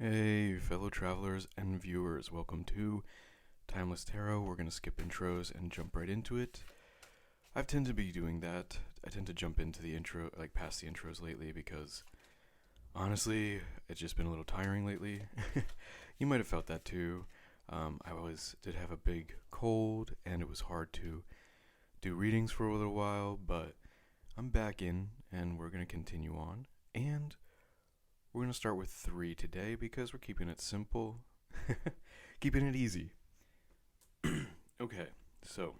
Hey, fellow travelers and viewers, welcome to Timeless Tarot. We're going to skip intros and jump right into it. I've tended to be doing that. I tend to jump into the intro, like past the intros lately, because honestly, it's just been a little tiring lately. You might have felt that too. I always did have a big cold, and it was hard to do readings for a little while, but I'm back in, and we're going to continue on. And we're going to start with 3 today because we're keeping it simple, keeping it easy. Okay, so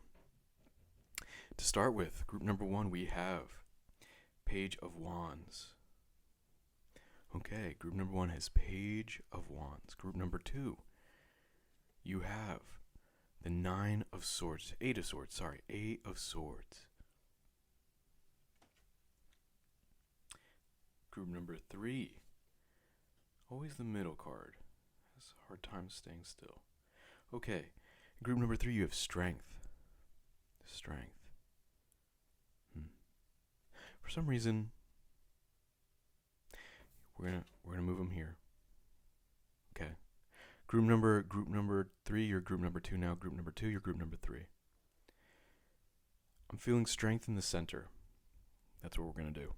to start with, group number 1, we have Page of Wands. Okay, group number 1 has Page of Wands. Group number 2, you have the 9 of Swords, 8 of Swords, sorry, 8 of Swords. Group number 3, always the middle card, has a hard time staying still. Okay, group number 3, you have Strength. Strength. For some reason, we're gonna move them here. Okay. Group number 3, you're group number 2 now. Group number 2, you're group number 3. I'm feeling strength in the center. That's what we're gonna do.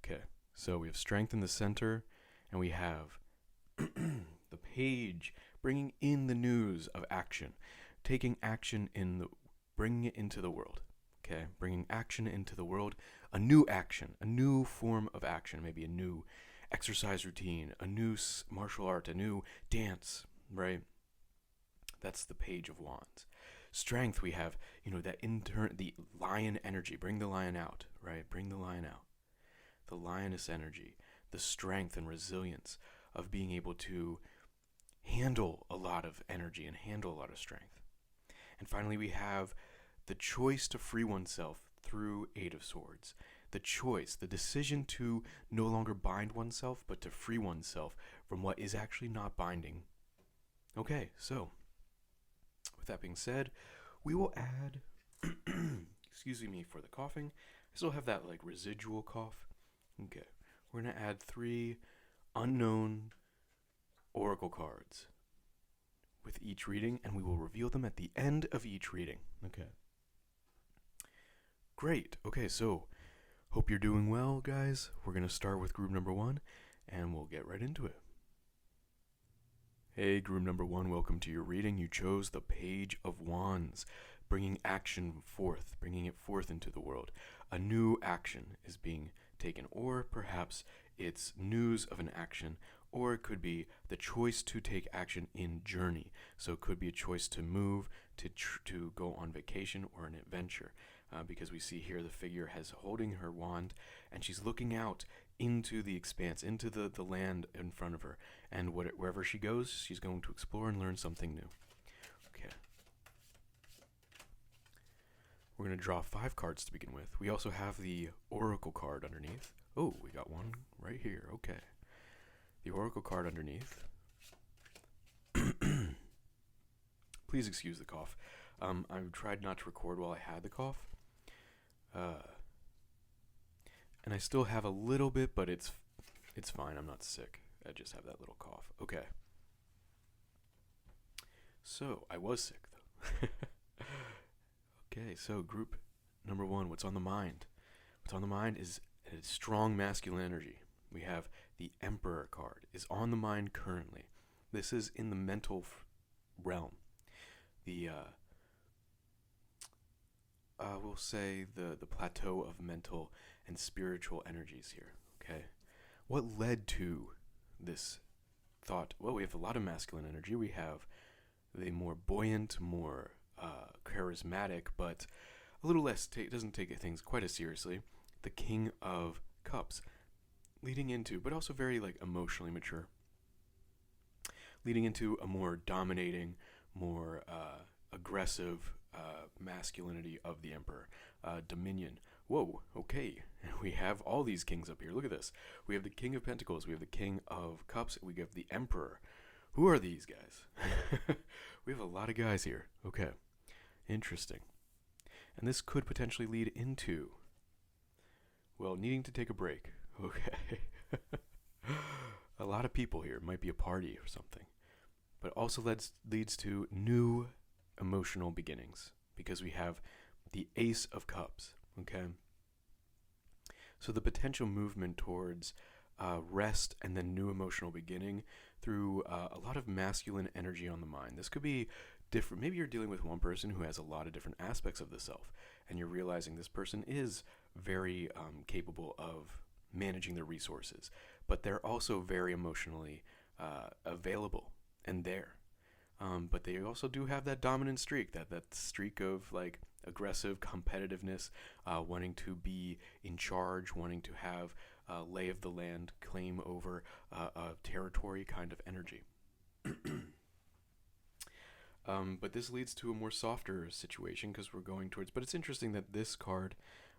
Okay. So we have strength in the center, and we have the page bringing in the news of action, taking action bringing it into the world. Okay, bringing action into the world, a new action, a new form of action, maybe a new exercise routine, a new martial art, a new dance, right? That's the Page of Wands. Strength, we have, the lion energy. Bring the lion out, right? Bring the lion out. The lioness energy, the strength and resilience of being able to handle a lot of energy and handle a lot of strength. And finally, we have the choice to free oneself through 8 of Swords. The choice, the decision to no longer bind oneself, but to free oneself from what is actually not binding. Okay, so with that being said, we will add, excuse me for the coughing, I still have that residual cough. Okay, we're going to add 3 unknown oracle cards with each reading, and we will reveal them at the end of each reading. Okay. Great. Okay, so hope you're doing well, guys. We're going to start with group number 1, and we'll get right into it. Hey, group number 1, welcome to your reading. You chose the Page of Wands, bringing action forth, bringing it forth into the world. A new action is being taken, or perhaps it's news of an action, or it could be the choice to take action in journey. So it could be a choice to move, to go on vacation or an adventure. Because we see here the figure has holding her wand, and she's looking out into the expanse, into the land in front of her. And wherever she goes, she's going to explore and learn something new. Okay. We're going to draw 5 cards to begin with. We also have the Oracle card underneath. Oh, we got one right here. Okay. The Oracle card underneath. Please excuse the cough. I tried not to record while I had the cough. And I still have a little bit, but it's fine. I'm not sick. I just have that little cough. Okay. So, I was sick, though. Okay, so group number 1, what's on the mind? What's on the mind is a strong masculine energy. We have the Emperor card is on the mind currently. This is in the mental realm. The we'll say the plateau of mental and spiritual energies here. Okay, what led to this thought? Well, we have a lot of masculine energy. We have the more buoyant, more charismatic, but a little less doesn't take things quite as seriously. The King of Cups, leading into, but also very emotionally mature, leading into a more dominating, more aggressive masculinity of the Emperor, dominion. Whoa, okay, we have all these kings up here. Look at this. We have the King of Pentacles, we have the King of Cups, we have the Emperor. Who are these guys? We have a lot of guys here. Okay, interesting. And this could potentially lead into, well, needing to take a break. Okay. a lot of people here. It might be a party or something. But also leads to new emotional beginnings because we have the Ace of Cups, okay? So the potential movement towards rest and then new emotional beginning through a lot of masculine energy on the mind. This could be different. Maybe you're dealing with one person who has a lot of different aspects of the self, and you're realizing this person is very capable of managing their resources, but they're also very emotionally available and there. But they also do have that dominant streak, that streak of like aggressive competitiveness, wanting to be in charge, wanting to have lay of the land, claim over a territory kind of energy. But this leads to a more softer situation because we're going towards. But it's interesting that this card,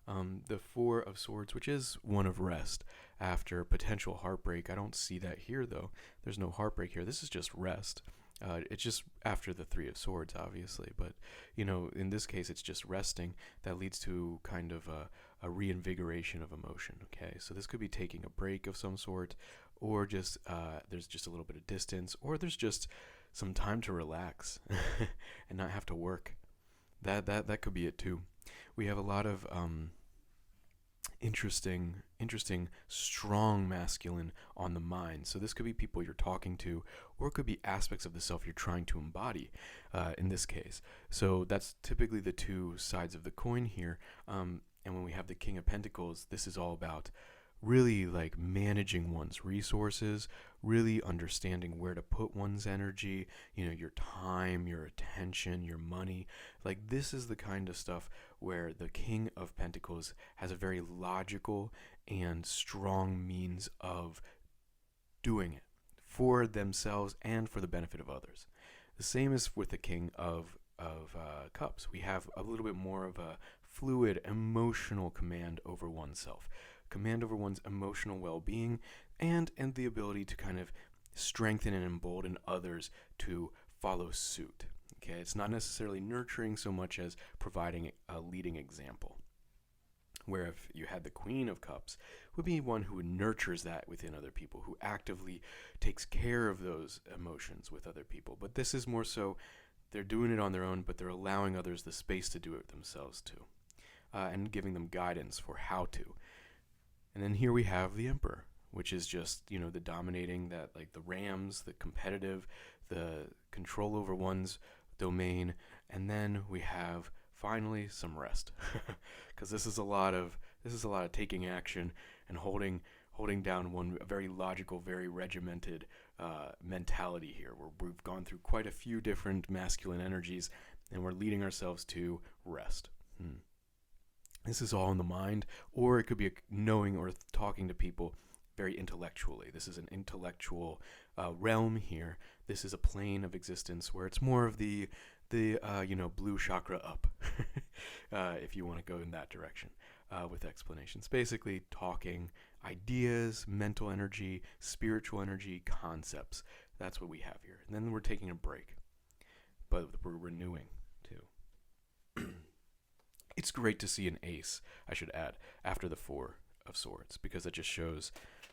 the Four of Swords, which is one of rest after potential heartbreak. I don't see that here though. There's no heartbreak here. This is just rest. It's just after the Three of Swords, obviously, but in this case, it's just resting. That leads to kind of a reinvigoration of emotion. Okay, so this could be taking a break of some sort, or just there's just a little bit of distance, or there's just some time to relax and not have to work. That could be it too. We have a lot of interesting, strong masculine on the mind. So this could be people you're talking to, or it could be aspects of the self you're trying to embody in this case. So that's typically the two sides of the coin here. And when we have the King of Pentacles, this is all about really like managing one's resources, really understanding where to put one's energy, your time, your attention, your money. Like this is the kind of stuff where the King of Pentacles has a very logical and strong means of doing it for themselves and for the benefit of others. The same is with the King of Cups. We have a little bit more of a fluid emotional command over oneself, command over one's emotional well-being, and the ability to kind of strengthen and embolden others to follow suit. Okay, it's not necessarily nurturing so much as providing a leading example. Where if you had the Queen of Cups, would be one who nurtures that within other people, who actively takes care of those emotions with other people. But this is more so they're doing it on their own, but they're allowing others the space to do it themselves too, and giving them guidance for how to. And then here we have the Emperor, which is just, the dominating, that like the rams, the competitive, the control over one's domain. And then we have finally some rest, because this is a lot of taking action and holding down one very logical, very regimented mentality here, where we've gone through quite a few different masculine energies and we're leading ourselves to rest. This is all in the mind, or it could be knowing or talking to people very intellectually. This is an intellectual realm here. This is a plane of existence where it's more of the blue chakra up, if you want to go in that direction with explanations. Basically, talking ideas, mental energy, spiritual energy, concepts. That's what we have here. And then we're taking a break, but we're renewing too. It's great to see an ace, I should add, after the Four of Swords, because it just shows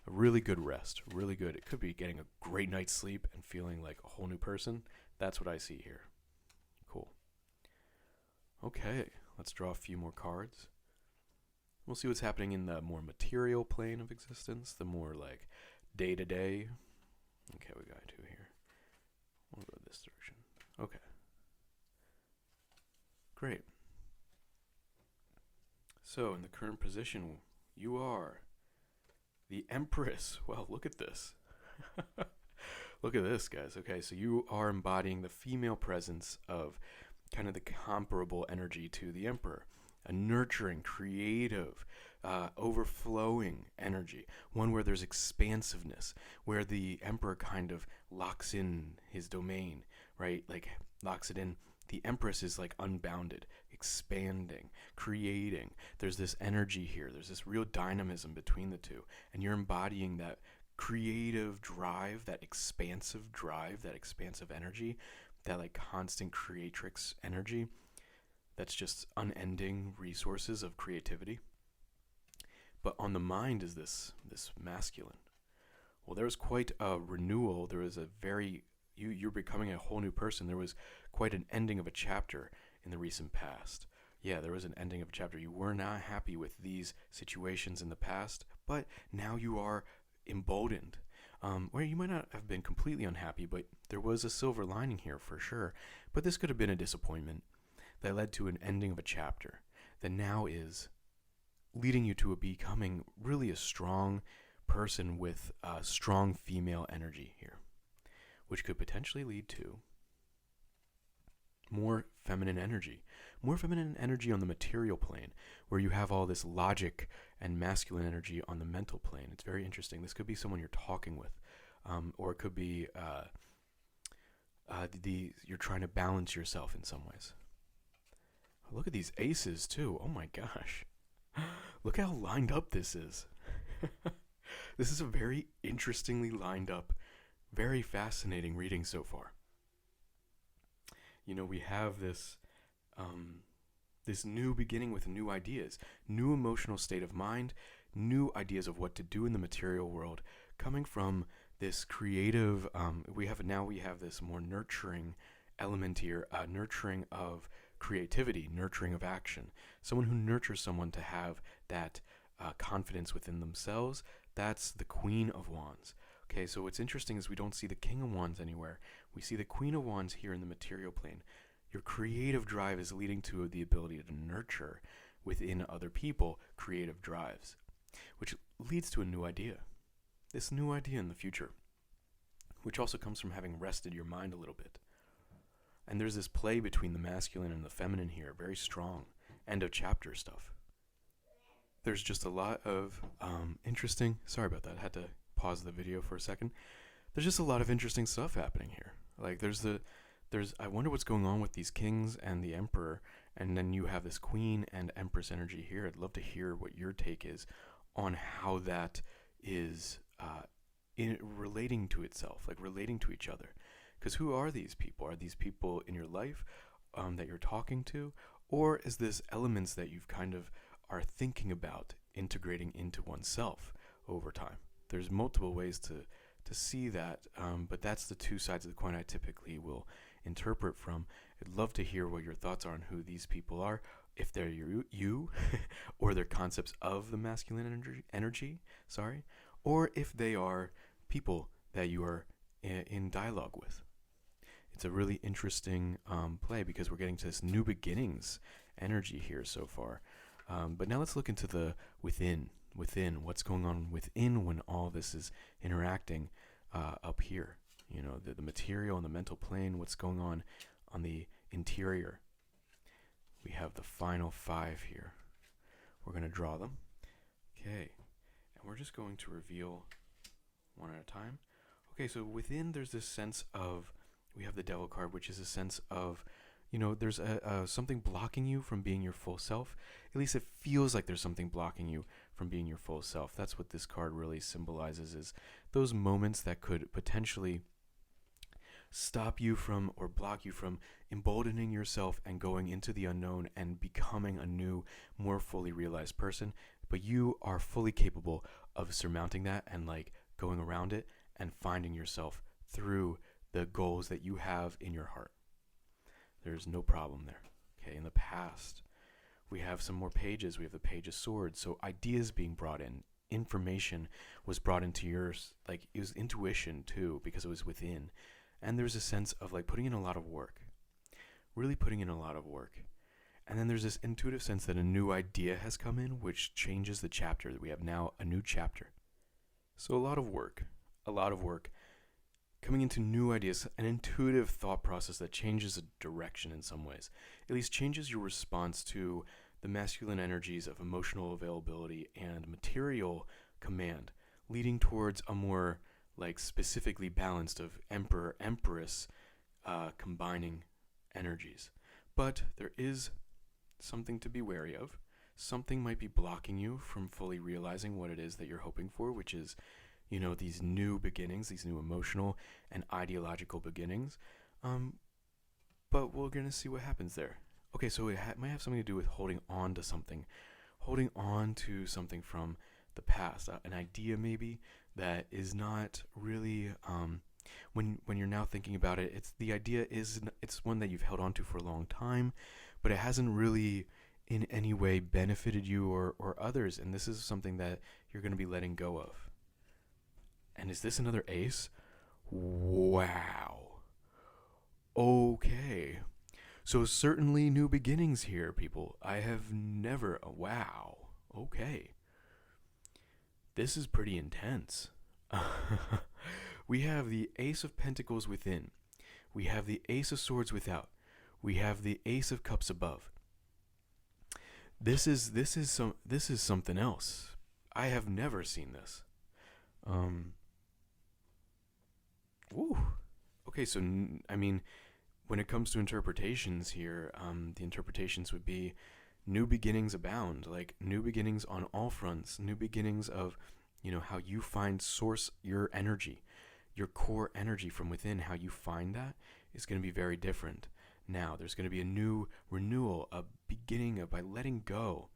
a really good rest, really good. It could be getting a great night's sleep and feeling like a whole new person. That's what I see here. Cool. Okay, let's draw a few more cards. We'll see what's happening in the more material plane of existence, the more like day-to-day. Okay, we got two here. We'll go this direction. Okay. Great. So, in the current position, you are the Empress. Well, look at this. Look at this, guys. Okay, so you are embodying the female presence of kind of the comparable energy to the Emperor. A nurturing, creative, overflowing energy. One where there's expansiveness, where the Emperor kind of locks in his domain, right? Like, locks it in. The Empress is like unbounded, expanding, creating. There's this energy here. There's this real dynamism between the two. And you're embodying that creative drive, that expansive energy, that like constant creatrix energy that's just unending resources of creativity. But on the mind is this masculine. Well, there was quite a renewal. There was a very you're becoming a whole new person. There was quite an ending of a chapter in the recent past. Yeah, there was an ending of a chapter. You were not happy with these situations in the past, but now you are emboldened. Where you might not have been completely unhappy, but there was a silver lining here for sure. But this could have been a disappointment that led to an ending of a chapter that now is leading you to becoming really a strong person with a strong female energy here, which could potentially lead to more feminine energy. More feminine energy on the material plane, where you have all this logic and masculine energy on the mental plane. It's very interesting. This could be someone you're talking with, or it could be you're trying to balance yourself in some ways. Look at these aces too. Oh my gosh. Look how lined up this is. This is a very interestingly lined up, very fascinating reading so far. You know, we have this this new beginning with new ideas, new emotional state of mind, new ideas of what to do in the material world, coming from this creative. We have this more nurturing element here, nurturing of creativity, nurturing of action. Someone who nurtures someone to have that confidence within themselves. That's the Queen of Wands. Okay, so what's interesting is we don't see the King of Wands anywhere. We see the Queen of Wands here in the material plane. Your creative drive is leading to the ability to nurture within other people creative drives, which leads to a new idea. This new idea in the future, which also comes from having rested your mind a little bit. And there's this play between the masculine and the feminine here, very strong. End of chapter stuff. There's just a lot of interesting, sorry about that, I had to pause the video for a second. There's just a lot of interesting stuff happening here. Like I wonder what's going on with these kings and the emperor, and then you have this queen and empress energy here. I'd love to hear what your take is on how that is relating to itself, like relating to each other. Because who are these people? Are these people in your life that you're talking to? Or is this elements that you've kind of are thinking about integrating into oneself over time? There's multiple ways to see that, but that's the two sides of the coin I typically will interpret from. I'd love to hear what your thoughts are on who these people are, if they're you or they're concepts of the masculine energy, or if they are people that you are in dialogue with. It's a really interesting play because we're getting to this new beginnings energy here so far. But now let's look into the within, what's going on within when all this is interacting up here. You know, the material and the mental plane, what's going on the interior. We have the final 5 here. We're going to draw them. Okay, and we're just going to reveal one at a time. Okay, so within there's this sense of, we have the Devil card, which is a sense of, you know, there's something blocking you from being your full self. At least it feels like there's something blocking you from being your full self. That's what this card really symbolizes, is those moments that could potentially stop you from or block you from emboldening yourself and going into the unknown and becoming a new, more fully realized person. But you are fully capable of surmounting that and like going around it and finding yourself through the goals that you have in your heart. There's no problem there. Okay, in the past, we have some more pages. We have the Page of Swords. So ideas being brought in, information was brought into yours. Like, it was intuition too, because it was within. And there's a sense of like putting in a lot of work, really putting in a lot of work. And then there's this intuitive sense that a new idea has come in, which changes the chapter, that we have now a new chapter. So a lot of work coming into new ideas, an intuitive thought process that changes the direction in some ways, at least changes your response to the masculine energies of emotional availability and material command, leading towards a more like specifically balanced of emperor, empress combining energies. But there is something to be wary of. Something might be blocking you from fully realizing what it is that you're hoping for, which is, you know, these new beginnings, these new emotional and ideological beginnings. But we're going to see what happens there. Okay, so it might have something to do with holding on to something from the past, an idea maybe that is not really when you're now thinking about it, it's the idea is it's one that you've held on to for a long time, but it hasn't really in any way benefited you or others, and this is something that you're going to be letting go of. And is this another ace? Wow. Okay. So certainly new beginnings here, people. I have never. Wow. Okay. This is pretty intense. We have the Ace of Pentacles within. We have the Ace of Swords without. We have the Ace of Cups above. This is something else. I have never seen this. Woo. Okay, so I mean, when it comes to interpretations here, the interpretations would be new beginnings abound, like new beginnings on all fronts, new beginnings of, how you find source your energy, your core energy from within, how you find that is going to be very different. Now, there's going to be a new renewal, a beginning of by letting go.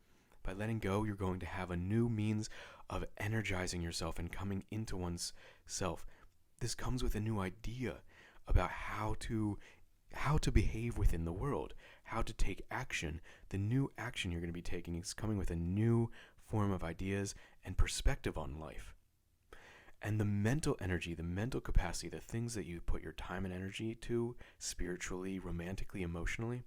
By letting go, you're going to have a new means of energizing yourself and coming into one's self. This comes with a new idea about how to behave within the world, how to take action. The new action you're going to be taking is coming with a new form of ideas and perspective on life. And the mental energy, the mental capacity, the things that you put your time and energy to, spiritually, romantically, emotionally,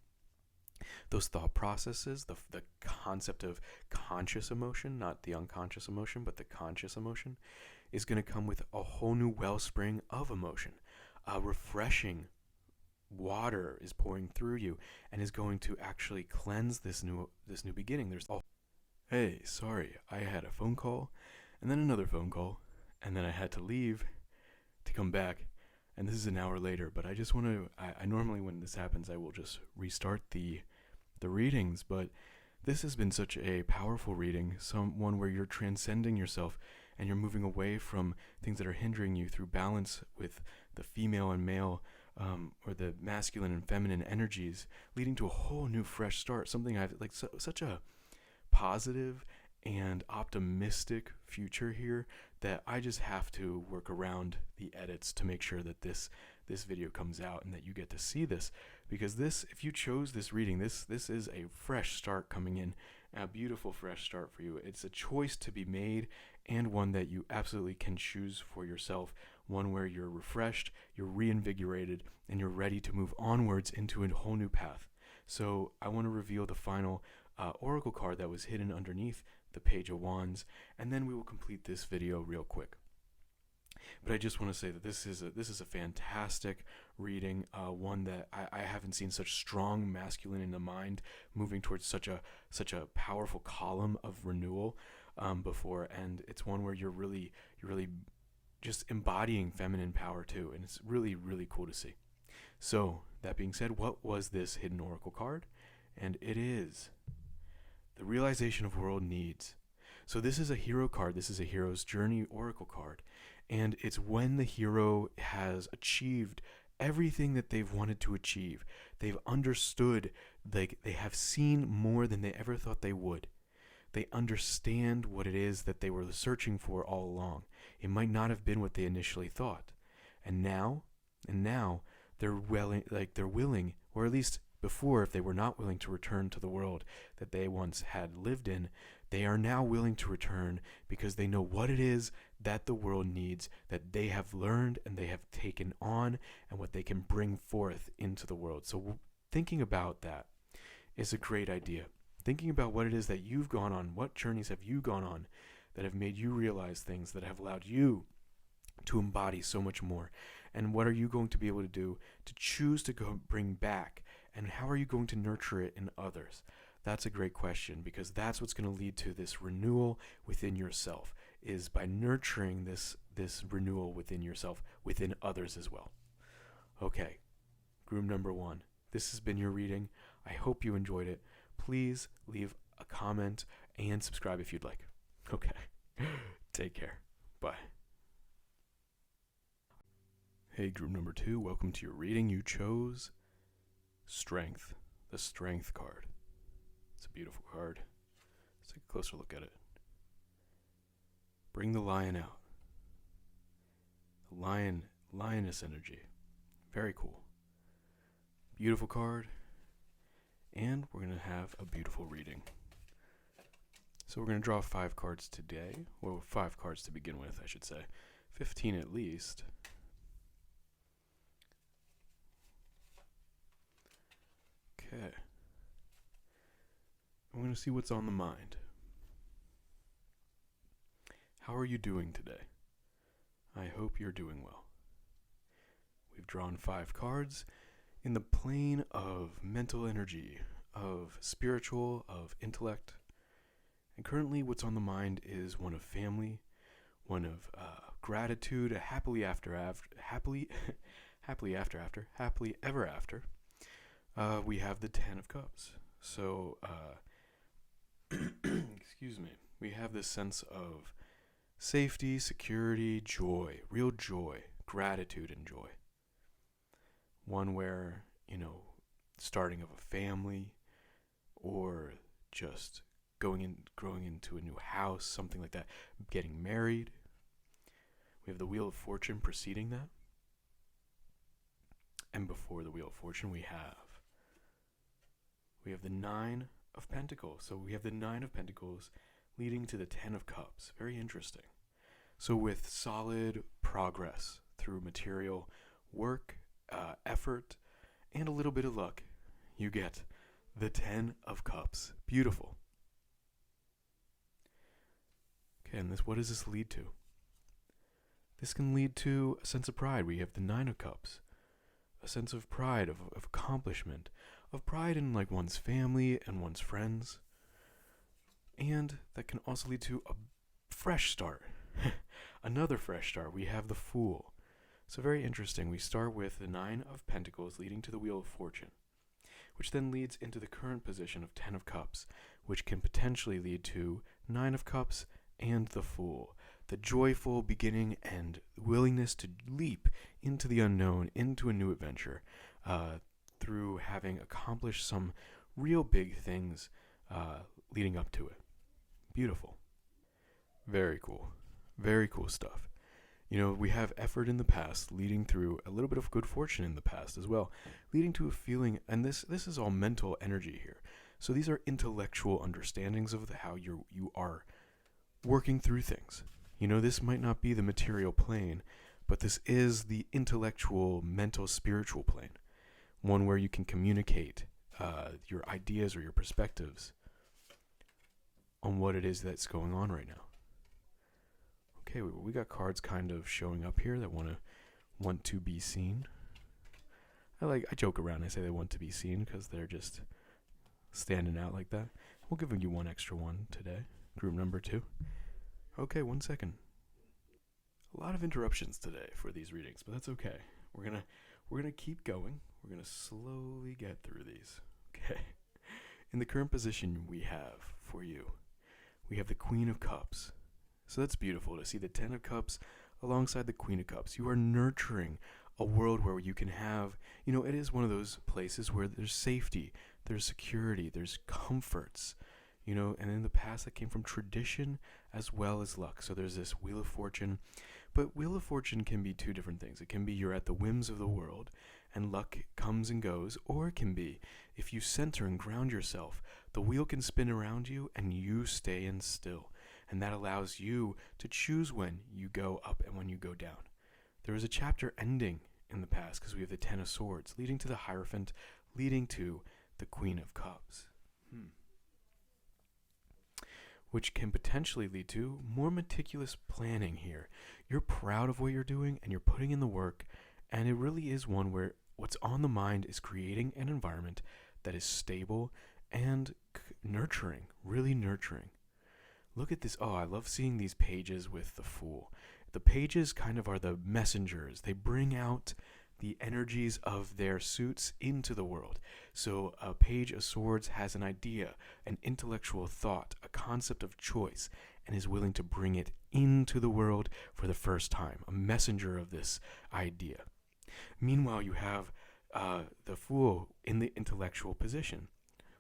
those thought processes, the concept of conscious emotion, not the unconscious emotion, but the conscious emotion, is going to come with a whole new wellspring of emotion. Refreshing water is pouring through you and is going to actually cleanse this new beginning. Hey, sorry, I had a phone call and then another phone call and then I had to leave to come back, and this is an hour later, but I just want to I normally when this happens I will just restart the readings, but this has been such a powerful reading, one where you're transcending yourself and you're moving away from things that are hindering you through balance with the female and male, or the masculine and feminine energies, leading to a whole new fresh start, something I've like such a positive and optimistic future here that I just have to work around the edits to make sure that this video comes out and that you get to see this, because if you chose this reading, this is a fresh start coming in, a beautiful fresh start for you. It's a choice to be made and one that you absolutely can choose for yourself, one where you're refreshed, you're reinvigorated, and you're ready to move onwards into a whole new path. So I want to reveal the final oracle card that was hidden underneath the Page of Wands, and then we will complete this video real quick. But I just want to say that this is a fantastic reading, one that I haven't seen such strong masculine in the mind moving towards such a powerful column of renewal before, and it's one where you're really just embodying feminine power too, and it's really, really cool to see. So that being said, what was this hidden oracle card? And it is the realization of world needs. So this is a hero card. This is a hero's journey oracle card. And it's when the hero has achieved everything that they've wanted to achieve. They've understood, like they have seen more than they ever thought they would. They understand what it is that they were searching for all along. It might not have been what they initially thought. And now they're willing, or at least before, if they were not willing to return to the world that they once had lived in, they are now willing to return because they know what it is that the world needs, that they have learned and they have taken on, and what they can bring forth into the world. So thinking about that is a great idea. Thinking about what it is that you've gone on, what journeys have you gone on that have made you realize things, that have allowed you to embody so much more, and what are you going to be able to do to choose to go bring back, and how are you going to nurture it in others? That's a great question, because that's what's going to lead to this renewal within yourself, is by nurturing this renewal within yourself, within others as well. Okay, groom number 1, this has been your reading. I hope you enjoyed it. Please leave a comment and subscribe if you'd like. Okay, take care. Bye. Hey, group number 2, welcome to your reading. You chose Strength, the Strength card. It's a beautiful card. Let's take a closer look at it. Bring the lion out. Lioness energy. Very cool. Beautiful card. And we're going to have a beautiful reading. So we're going to draw 5 cards today. Well, 5 cards to begin with, I should say. 15 at least. Okay. I'm going to see what's on the mind. How are you doing today? I hope you're doing well. We've drawn 5 cards in the plane of mental energy, of spiritual, of intellect. And currently what's on the mind is one of family, one of gratitude, a happily ever after. We have the 10 of Cups. So, excuse me, we have this sense of safety, security, joy, real joy, gratitude and joy. One where, starting of a family or just growing into a new house, something like that, getting married. We have the Wheel of Fortune preceding that. And before the Wheel of Fortune, we have the 9 of Pentacles. So we have the 9 of Pentacles leading to the 10 of Cups. Very interesting. So with solid progress through material work, effort, and a little bit of luck, you get the 10 of Cups. Beautiful. Okay, and what does this lead to? This can lead to a sense of pride. We have the 9 of Cups. A sense of pride, of accomplishment, of pride in one's family and one's friends. And that can also lead to a fresh start. Another fresh start. We have the Fool. So very interesting. We start with the 9 of Pentacles leading to the Wheel of Fortune, which then leads into the current position of 10 of Cups, which can potentially lead to 9 of Cups and the Fool. The joyful beginning and willingness to leap into the unknown, into a new adventure, through having accomplished some real big things leading up to it. Beautiful. Very cool. Very cool stuff. We have effort in the past leading through a little bit of good fortune in the past as well, leading to a feeling, and this is all mental energy here. So these are intellectual understandings of how you are working through things. This might not be the material plane, but this is the intellectual, mental, spiritual plane. One where you can communicate your ideas or your perspectives on what it is that's going on right now. Okay, we got cards kind of showing up here that want to be seen. I joke around. I say they want to be seen because they're just standing out like that. We'll give you one extra one today. Group number 2. Okay, 1 second. A lot of interruptions today for these readings, but that's okay. We're gonna keep going. We're gonna slowly get through these. Okay. In the current position we have for you, we have the Queen of Cups. So that's beautiful to see the 10 of Cups alongside the Queen of Cups. You are nurturing a world where you can have, it is one of those places where there's safety, there's security, there's comforts, and in the past that came from tradition as well as luck. So there's this Wheel of Fortune, but Wheel of Fortune can be 2 different things. It can be you're at the whims of the world and luck comes and goes, or it can be if you center and ground yourself, the wheel can spin around you and you stay in still. And that allows you to choose when you go up and when you go down. There is a chapter ending in the past because we have the 10 of Swords leading to the Hierophant, leading to the Queen of Cups. Which can potentially lead to more meticulous planning here. You're proud of what you're doing and you're putting in the work, and it really is one where what's on the mind is creating an environment that is stable and nurturing, really nurturing. Look at this. Oh, I love seeing these pages with the Fool. The pages kind of are the messengers. They bring out the energies of their suits into the world. So a Page of Swords has an idea, an intellectual thought, a concept of choice, and is willing to bring it into the world for the first time, a messenger of this idea. Meanwhile, you have the Fool in the intellectual position.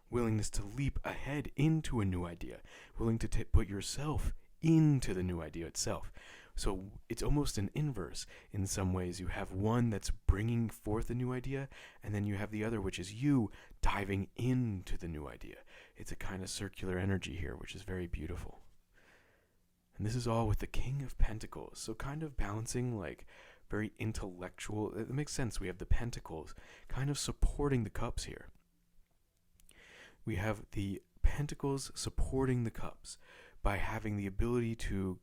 Willingness to leap ahead into a new idea, willing to put yourself into the new idea itself. So it's almost an inverse in some ways. You have one that's bringing forth a new idea, and then you have the other, which is you diving into the new idea. It's a kind of circular energy here, which is very beautiful. And this is all with the King of Pentacles. So kind of balancing, like, very intellectual. It makes sense. We have the Pentacles kind of supporting the Cups here. We have the Pentacles supporting the Cups by having the ability to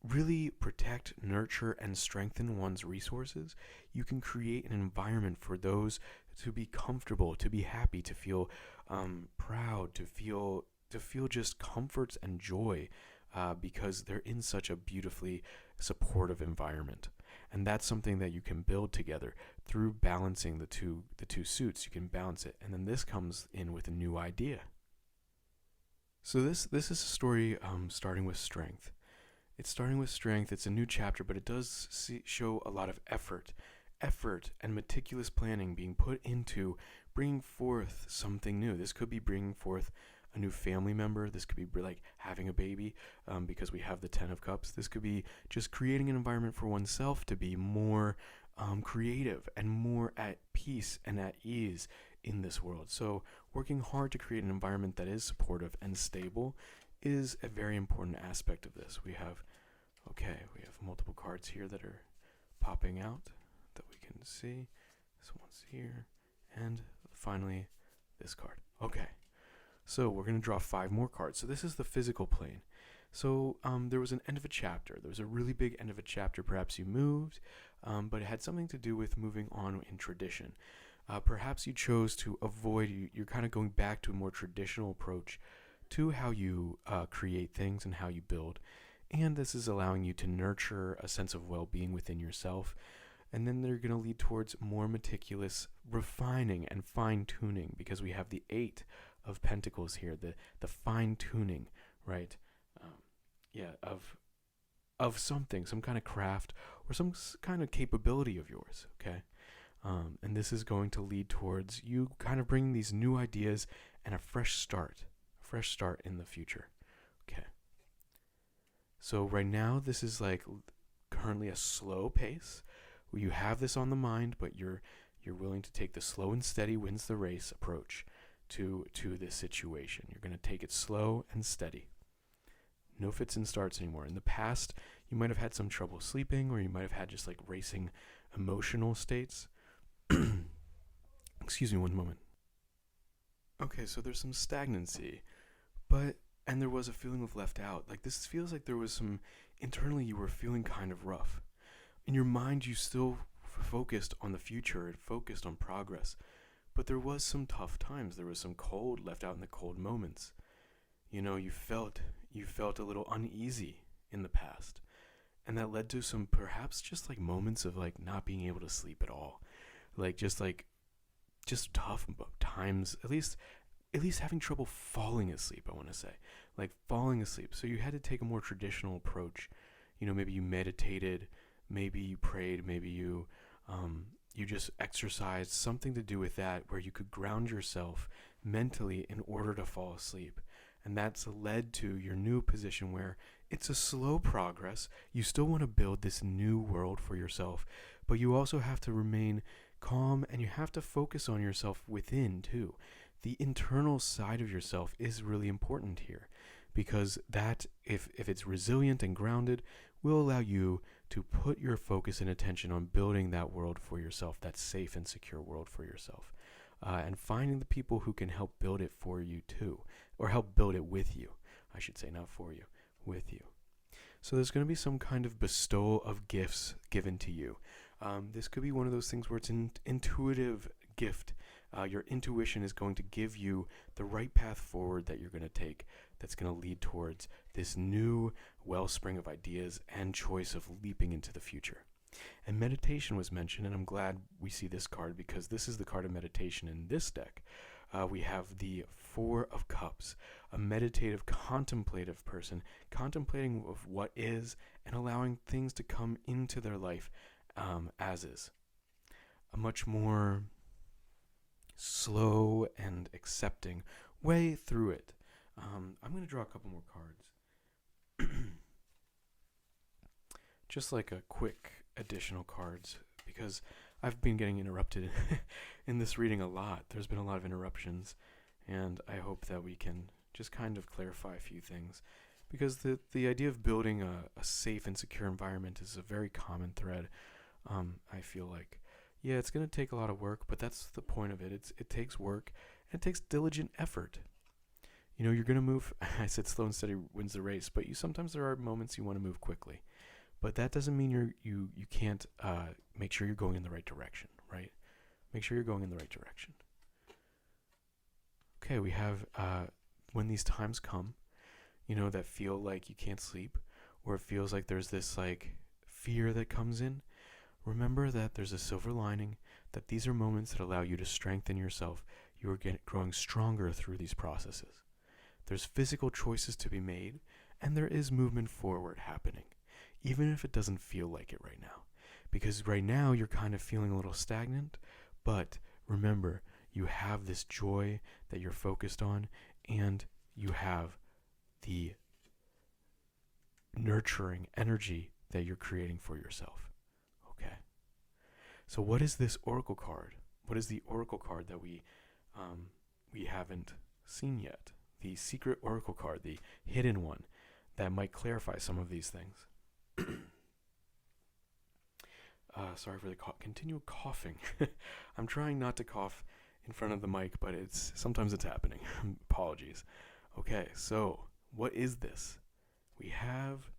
really protect, nurture, and strengthen one's resources. You can create an environment for those to be comfortable, to be happy, to feel proud, to feel just comforts and joy, because they're in such a beautifully supportive environment. And that's something that you can build together through balancing the two suits. You can balance it, and then this comes in with a new idea. So this is a story starting with strength. It's starting with strength. It's a new chapter, but it does show a lot of effort and meticulous planning being put into bringing forth something new. This could be bringing forth a new family member. This could be like having a baby, because we have the 10 of Cups. This could be just creating an environment for oneself to be more creative and more at peace and at ease in this world. So working hard to create an environment that is supportive and stable is a very important aspect of this. We have multiple cards here that are popping out that we can see. This one's here, and finally this card. Okay, so we're going to draw 5 more cards. So this is the physical plane. So there was an end of a chapter. There was a really big end of a chapter. Perhaps you moved, but it had something to do with moving on in tradition. Perhaps you chose to avoid, you're kind of going back to a more traditional approach to how you create things and how you build. And this is allowing you to nurture a sense of well-being within yourself. And then they're going to lead towards more meticulous refining and fine-tuning, because we have the 8 of Pentacles here, the fine-tuning, right? Of something, some kind of craft or some kind of capability of yours, okay? And this is going to lead towards you kind of bringing these new ideas and a fresh start in the future. Okay. So right now, this is like currently a slow pace where you have this on the mind, but you're willing to take the slow and steady wins the race approach to this situation. You're going to take it slow and steady. No fits and starts anymore. In the past, you might have had some trouble sleeping, or you might have had just like racing emotional states. Excuse me one moment. Okay, so there's some stagnancy, and there was a feeling of left out. Like this feels like there was some, internally you were feeling kind of rough. In your mind, you still focused on the future and focused on progress, but there was some tough times. There was some cold left out in the cold moments. You know, you felt a little uneasy in the past, and that led to some perhaps just like moments of like not being able to sleep at all. Just tough times, at least having trouble falling asleep, I want to say. Like falling asleep. So you had to take a more traditional approach. You know, maybe you meditated, maybe you prayed, maybe you just exercised, something to do with that where you could ground yourself mentally in order to fall asleep. And that's led to your new position where it's a slow progress. You still want to build this new world for yourself, but you also have to remain calm, and you have to focus on yourself within too. The internal side of yourself is really important here, because that, if it's resilient and grounded, will allow you to put your focus and attention on building that world for yourself, that safe and secure world for yourself, and finding the people who can help build it for you too, or help build it with you, I should say, not for you, with you. So there's going to be some kind of bestowal of gifts given to you. This could be one of those things where it's an intuitive gift. Your intuition is going to give you the right path forward that you're going to take, that's going to lead towards this new wellspring of ideas and choice of leaping into the future. And meditation was mentioned, and I'm glad we see this card, because this is the card of meditation in this deck. We have the 4 of Cups, a meditative, contemplative person, contemplating of what is and allowing things to come into their life as is. A much more slow and accepting way through it. I'm going to draw a couple more cards. just like a quick additional cards, because I've been getting interrupted in this reading a lot. There's been a lot of interruptions, and I hope that we can just kind of clarify a few things, because the idea of building a safe and secure environment is a very common thread. I feel like, yeah, it's going to take a lot of work, but that's the point of it. It takes work, and it takes diligent effort. You know, you're going to move. I said slow and steady wins the race, but sometimes there are moments you want to move quickly. But that doesn't mean you can't make sure you're going in the right direction, right? Make sure you're going in the right direction. Okay, we have when these times come, you know, that feel like you can't sleep, or it feels like there's this like fear that comes in. Remember that there's a silver lining, that these are moments that allow you to strengthen yourself. You are growing stronger through these processes. There's physical choices to be made, and there is movement forward happening, even if it doesn't feel like it right now. Because right now you're kind of feeling a little stagnant, but remember, you have this joy that you're focused on, and you have the nurturing energy that you're creating for yourself. Okay. So what is this oracle card? What is the oracle card that we haven't seen yet? The secret oracle card, the hidden one that might clarify some of these things. Sorry for the continual coughing. I'm trying not to cough in front of the mic, but sometimes it's happening. Apologies. Okay, so what is this? We have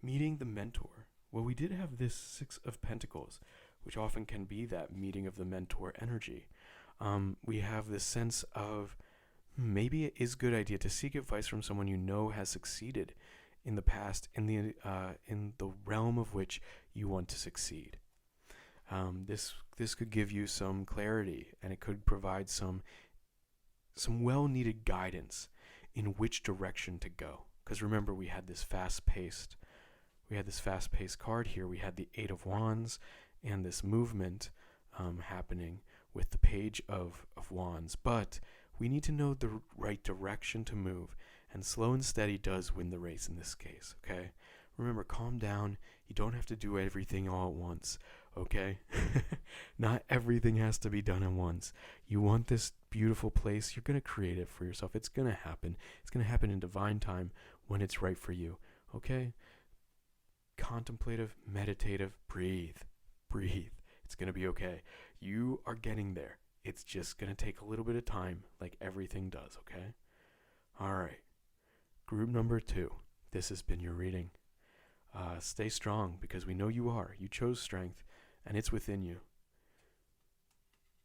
meeting the mentor. Well, we did have this Six of Pentacles, which often can be that meeting of the mentor energy. We have this sense of maybe it is a good idea to seek advice from someone you know has succeeded in the past in the realm of which you want to succeed. This could give you some clarity, and it could provide some well-needed guidance in which direction to go. Because remember, we had this fast-paced card here. We had the Eight of Wands and this movement happening with the Page of Wands. But we need to know the right direction to move, and slow and steady does win the race in this case, okay? Remember, calm down. You don't have to do everything all at once, okay? Not everything has to be done at once. You want this beautiful place, you're going to create it for yourself. It's going to happen. It's going to happen in divine time when it's right for you, okay? Contemplative, meditative, breathe. It's going to be okay. You are getting there. It's just going to take a little bit of time, like everything does, okay? All right. Group number 2. This has been your reading. Stay strong, because we know you are. You chose strength, and it's within you.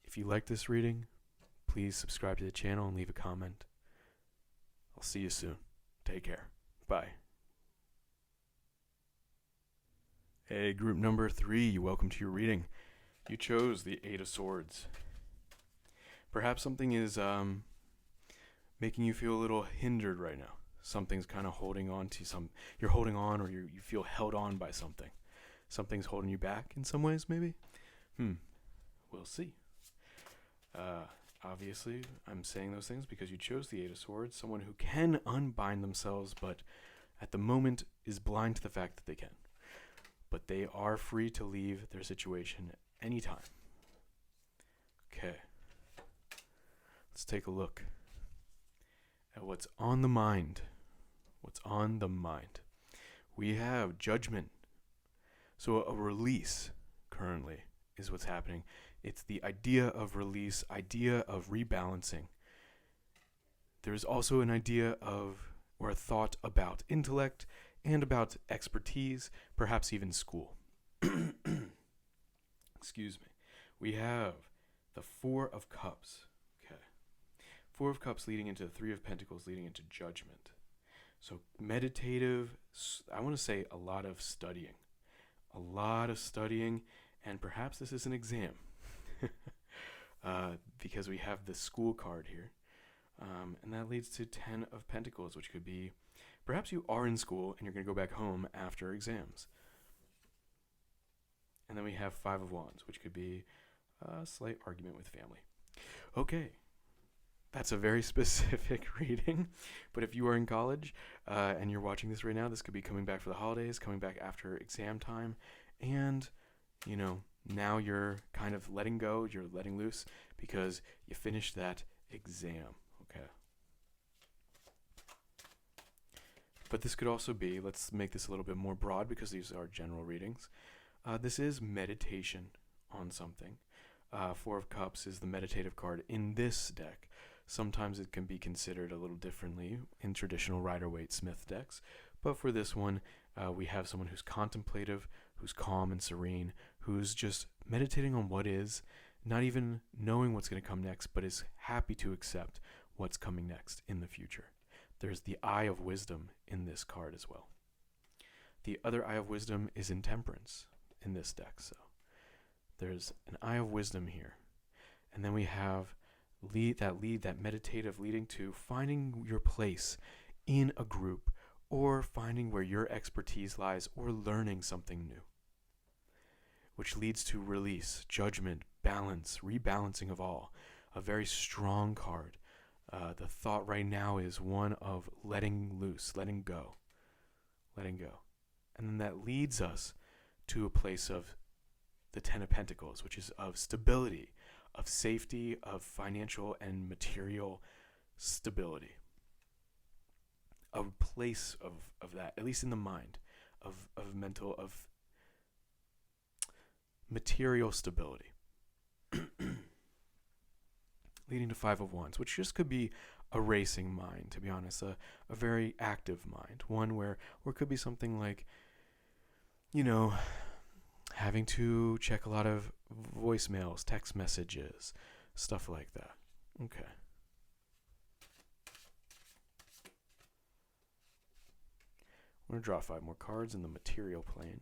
If you like this reading, please subscribe to the channel and leave a comment. I'll see you soon. Take care. Bye. Hey, group number 3, welcome to your reading. You chose the Eight of Swords. Perhaps something is making you feel a little hindered right now. Something's kind of holding on to you're holding on, or you feel held on by something. Something's holding you back in some ways, maybe? We'll see. Obviously, I'm saying those things because you chose the Eight of Swords, someone who can unbind themselves, but at the moment is blind to the fact that they can. But they are free to leave their situation anytime. Okay. Let's take a look at what's on the mind. What's on the mind? We have judgment. So a release currently is what's happening. It's the idea of release, idea of rebalancing. There's also an idea of, or a thought about intellect and about expertise, perhaps even school. Excuse me. We have the Four of Cups. Okay. Four of Cups leading into the Three of Pentacles, leading into judgment. So meditative, I want to say a lot of studying. A lot of studying, and perhaps this is an exam. Because we have the school card here. And that leads to 10 of Pentacles, which could be, perhaps you are in school and you're going to go back home after exams. And then we have Five of Wands, which could be a slight argument with family. Okay. that's a very specific reading. But if you are in college and you're watching this right now, this could be coming back for the holidays, coming back after exam time, and you know, now you're kind of letting go, you're letting loose because you finished that exam. Okay. But this could also be, let's make this a little bit more broad because these are general readings. This is meditation on something. Four of Cups is the meditative card in this deck. Sometimes it can be considered a little differently in traditional Rider-Waite-Smith decks, but for this one, we have someone who's contemplative, who's calm and serene, who's just meditating on what is, not even knowing what's going to come next, but is happy to accept what's coming next in the future. There's the Eye of Wisdom in this card as well. The other Eye of Wisdom is in Temperance in this deck, so there's an Eye of Wisdom here. And then we have that meditative leading to finding your place in a group or finding where your expertise lies or learning something new, which leads to release, judgment, balance, rebalancing of all. A very strong card. The thought right now is one of letting loose, letting go. And then that leads us to a place of the Ten of Pentacles, which is of stability, of safety, of financial and material stability. A place of that, at least in the mind, of mental, of material stability. Leading to Five of Wands, which just could be a racing mind, to be honest, a very active mind. One where it could be something like, you know, having to check a lot of voicemails, text messages, stuff like that. Okay. I'm going to draw 5 more cards in the material plane.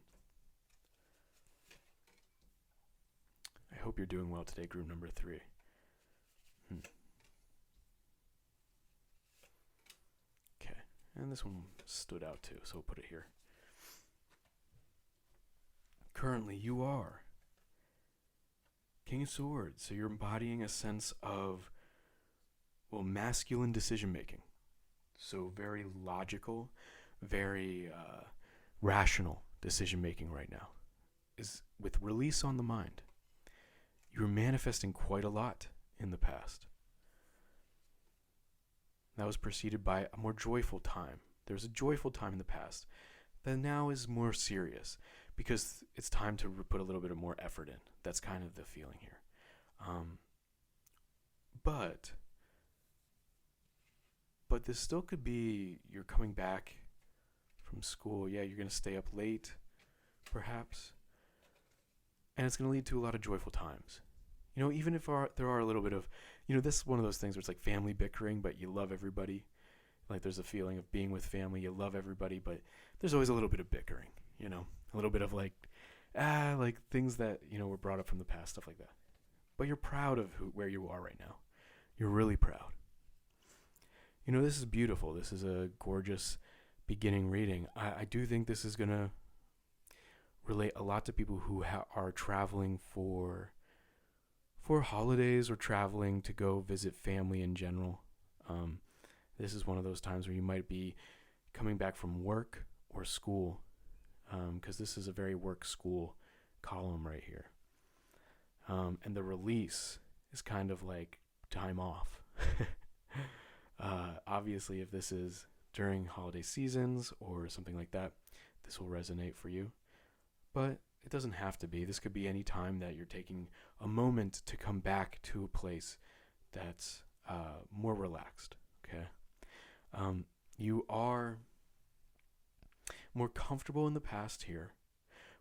I hope you're doing well today, group number 3. Okay, and this one stood out too, so we'll put it here. Currently, you are King of Swords, so you're embodying a sense of, well, masculine decision making. So very logical, very rational decision making right now. Is with release on the mind. You're manifesting quite a lot in the past. That was preceded by a more joyful time. There was a joyful time in the past that now is more serious because it's time to put a little bit of more effort in. That's kind of the feeling here. But this still could be you're coming back from school. Yeah, you're going to stay up late, perhaps. And it's going to lead to a lot of joyful times. You know, even if there are a little bit of, you know, this is one of those things where it's like family bickering, but you love everybody. Like there's a feeling of being with family, you love everybody, but there's always a little bit of bickering, you know, a little bit of like things that, you know, were brought up from the past, stuff like that. But you're proud of where you are right now. You're really proud. You know, this is beautiful. This is a gorgeous beginning reading. I do think this is going to relate a lot to people who are traveling for holidays or traveling to go visit family in general. This is one of those times where you might be coming back from work or school, because this is a very work-school column right here. And the release is kind of like time off. Obviously, if this is during holiday seasons or something like that, this will resonate for you. But it doesn't have to be. This could be any time that you're taking a moment to come back to a place that's more relaxed, okay? You are more comfortable in the past here,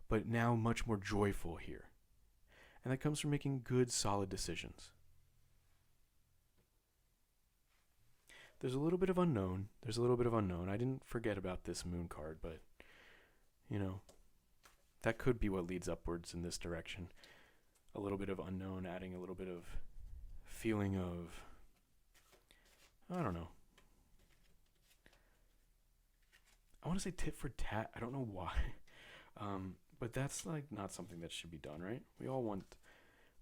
but now much more joyful here. And that comes from making good, solid decisions. There's a little bit of unknown. I didn't forget about this moon card, but, you know, that could be what leads upwards in this direction. A little bit of unknown, adding a little bit of feeling of, I don't know. I want to say tit for tat. I don't know why. But that's like not something that should be done, right? We all want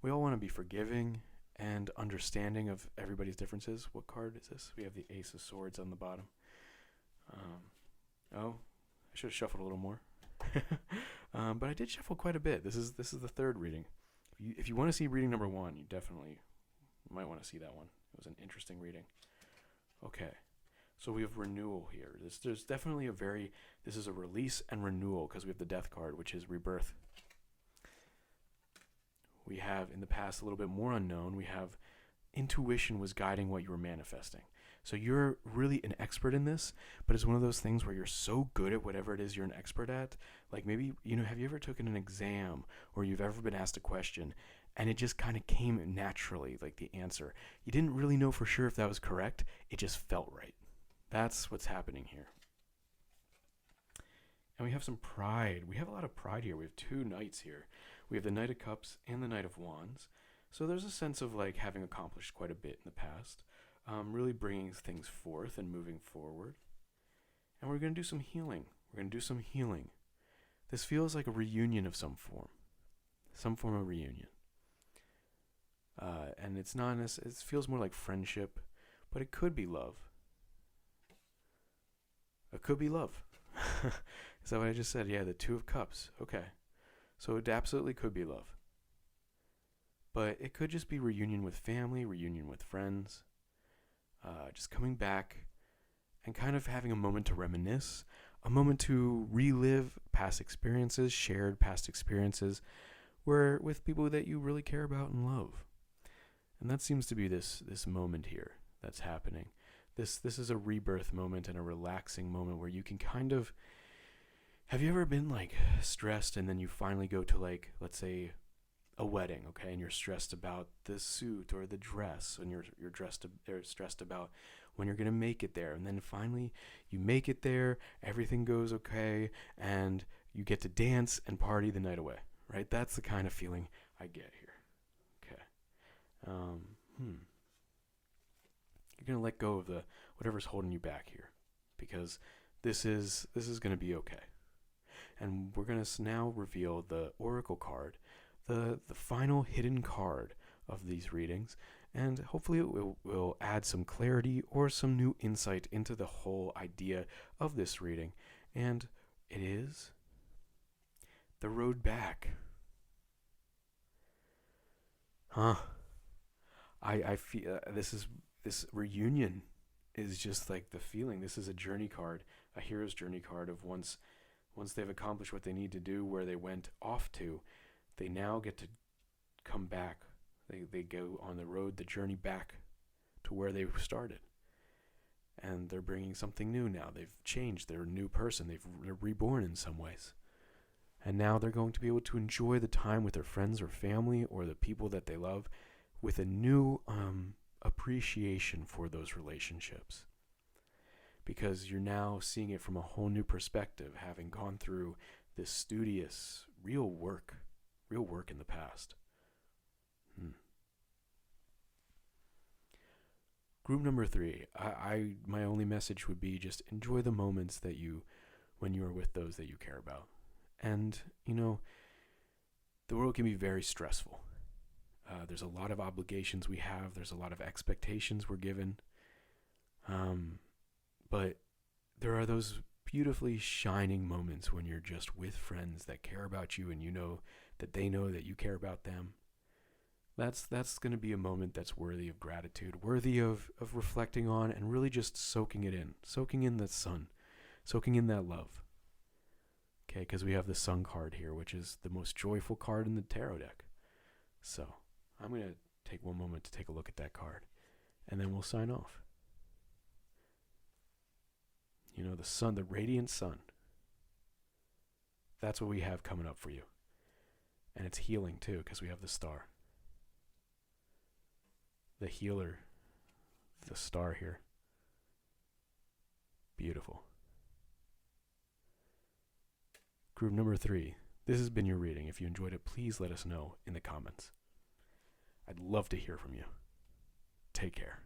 to be forgiving and understanding of everybody's differences. What card is this? We have the Ace of Swords on the bottom. Oh, I should have shuffled a little more. But I did shuffle quite a bit. This is the third reading. If you want to see reading number 1, you definitely might want to see that one. It was an interesting reading. Okay, so we have renewal here. There's definitely this is a release and renewal, because we have the Death card, which is rebirth. We have, in the past, a little bit more unknown. We have intuition was guiding what you were manifesting. So you're really an expert in this, but it's one of those things where you're so good at whatever it is you're an expert at. Like maybe, have you ever taken an exam or you've ever been asked a question and it just kind of came naturally, like the answer? You didn't really know for sure if that was correct. It just felt right. That's what's happening here. And we have some pride. We have a lot of pride here. We have 2 knights here. We have the Knight of Cups and the Knight of Wands. So there's a sense of like having accomplished quite a bit in the past. Really bringing things forth and moving forward. And we're going to do some healing. This feels like a reunion of some form of reunion. And it's not, it feels more like friendship, but it could be love. It could be love. Is that what I just said? Yeah, the 2 of Cups. Okay. So it absolutely could be love. But it could just be reunion with family, reunion with friends. Just coming back and kind of having a moment to reminisce, a moment to relive past experiences, shared past experiences, where with people that you really care about and love. And that seems to be this moment here that's happening. This is a rebirth moment and a relaxing moment where you can kind of... Have you ever been like stressed and then you finally go to like, let's say, a wedding, okay, and you're stressed about the suit or the dress, and you're stressed about when you're gonna make it there, and then finally you make it there, everything goes okay, and you get to dance and party the night away, right? That's the kind of feeling I get here. Okay. You're gonna let go of the whatever's holding you back here, because this is gonna be okay, and we're gonna now reveal the Oracle card. The final hidden card of these readings, and hopefully it will add some clarity or some new insight into the whole idea of this reading. And it is the road back. I feel this reunion is just like the feeling. This is a journey card, a hero's journey card of once they've accomplished what they need to do, where they went off to, they now get to come back. They go on the road, the journey back to where they started. And they're bringing something new now. They've changed. They're a new person. They're reborn in some ways. And now they're going to be able to enjoy the time with their friends or family or the people that they love with a new appreciation for those relationships. Because you're now seeing it from a whole new perspective, having gone through this studious, real work in the past. Group number 3, my only message would be just enjoy the moments when you are with those that you care about. And, the world can be very stressful. There's a lot of obligations we have. There's a lot of expectations we're given. But there are those beautifully shining moments when you're just with friends that care about you and you know that they know that you care about them. That's going to be a moment that's worthy of gratitude, worthy of reflecting on and really just soaking in the sun, soaking in that love. Okay, because we have the Sun card here, which is the most joyful card in the tarot deck. So I'm going to take one moment to take a look at that card, and then we'll sign off. The sun, the radiant sun. That's what we have coming up for you. And it's healing too, because we have the star. The healer, the star here. Beautiful. Group number 3. This has been your reading. If you enjoyed it, please let us know in the comments. I'd love to hear from you. Take care.